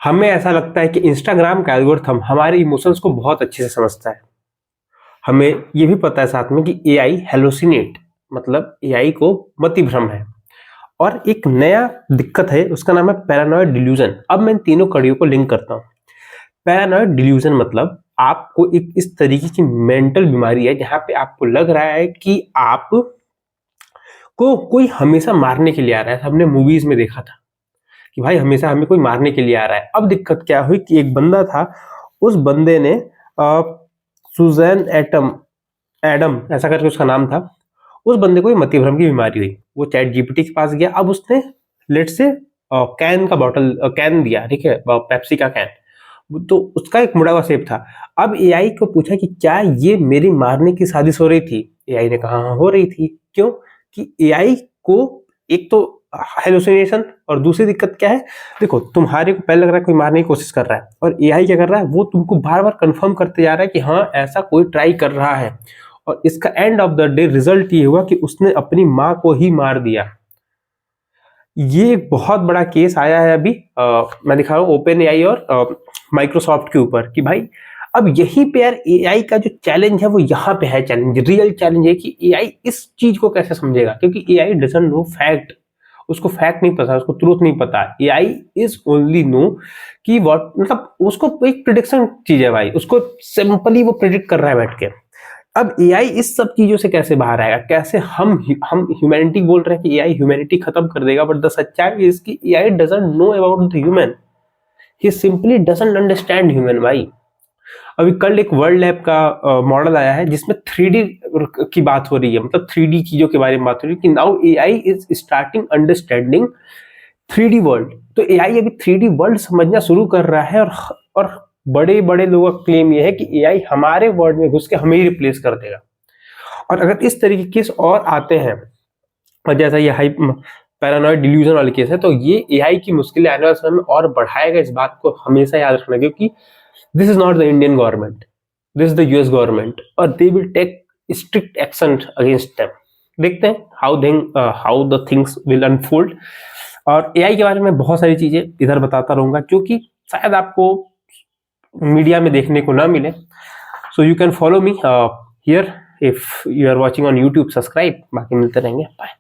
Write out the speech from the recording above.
हमें ऐसा लगता है कि इंस्टाग्राम का एल्गोरिथम हमारे इमोशंस को बहुत अच्छे से समझता है। हमें ये भी पता है साथ में कि एआई हेलोसिनेट, मतलब एआई को मति भ्रम है। और एक नया दिक्कत है, उसका नाम है पैरानॉइड डिल्यूजन। अब मैं इन तीनों कड़ियों को लिंक करता हूँ। पैरानॉइड डिल्यूजन मतलब आपको एक इस तरीके की मेंटल बीमारी है जहां पे आपको लग रहा है कि आप को कोई हमेशा मारने के लिए आ रहा है। हमने मूवीज में देखा था कि भाई हमेशा हमें कोई मारने के लिए आ रहा है। अब दिक्कत क्या हुई कि एक बंदा था, उस बंदे ने सुजैन एटम एडम ऐसा करके उसका नाम था, उस बंदे को ये मतिभ्रम की बीमारी हुई। वो चैट जीपीटी के पास गया। अब उसने लेट से कैन का बॉटल कैन दिया, ठीक है, पेप्सी का कैन, तो उसका एक मुड़ा हुआ सेब था। अब एआई को पूछा कि क्या ये मेरी मारने की साजिश हो रही थी? एआई ने कहा हाँ हो रही थी। क्यों? कि एआई को एक तो हेलुसिनेशन, और दूसरी दिक्कत क्या है, देखो तुम्हारे को पहले लग रहा है कोई मारने की कोशिश कर रहा है, और एआई क्या कर रहा है, वो तुमको बार बार कंफर्म करते जा रहा है कि हाँ ऐसा कोई ट्राई कर रहा है। और इसका end of the day result ये हुआ कि उसने अपनी माँ को ही मार दिया। ये एक बहुत बड़ा केस आया है अभी, मैं दिखा रहा हूँ ओपन एआई और माइक्रोसॉफ्ट के ऊपर कि भाई अब यही पे यार एआई का जो चैलेंज है वो यहाँ पे है। चैलेंज, रियल चैलेंज है कि एआई इस चीज को कैसे समझेगा, क्योंकि एआई डजंट नो फैक्ट। उसको फैक्ट नहीं पता, उसको ट्रूथ नहीं पता। एआई इज ओनली नो कि व्हाट, मतलब उसको एक प्रिडिक्शन चीज है भाई, उसको सिंपली वो प्रिडिक्ट कर रहा है बैठ के। अब एआई इस सब चीजों से कैसे बाहर आएगा? कैसे हम ह्यूमैनिटी बोल रहे हैं कि एआई ह्यूमैनिटी खत्म कर देगा, बट द सच्चाई इज कि AI doesn't know about the human, he simply doesn't understand human भाई। अभी कल एक वर्ल्ड लैब का मॉडल आया है जिसमें 3D की बात हो रही है, मतलब 3D चीजों के बारे में बात हो रही है कि now AI is starting understanding 3D world. तो एआई अभी 3D वर्ल्ड समझना शुरू कर रहा है, और बड़े बड़े लोगों का क्लेम ये है कि एआई हमारे वर्ल्ड में घुस के हमें ही रिप्लेस कर देगा। और अगर इस तरीके के केस और आते हैं, और जैसा ये हाई पैरानॉइड डिल्यूजन वाले केस है, तो ये एआई की मुश्किलें आने वाले समय में और बढ़ाएगा। इस बात को हमेशा याद रखना, क्योंकि this is not the Indian government, this is the US government, और they will take strict action against them. देखते हैं how the things will unfold. और एआई के बारे में बहुत सारी चीजें इधर बताता रहूंगा, क्योंकि शायद आपको मीडिया में देखने को ना मिले। So you can follow me here, if you are watching on YouTube, subscribe. बाकी मिलते रहेंगे, बाय।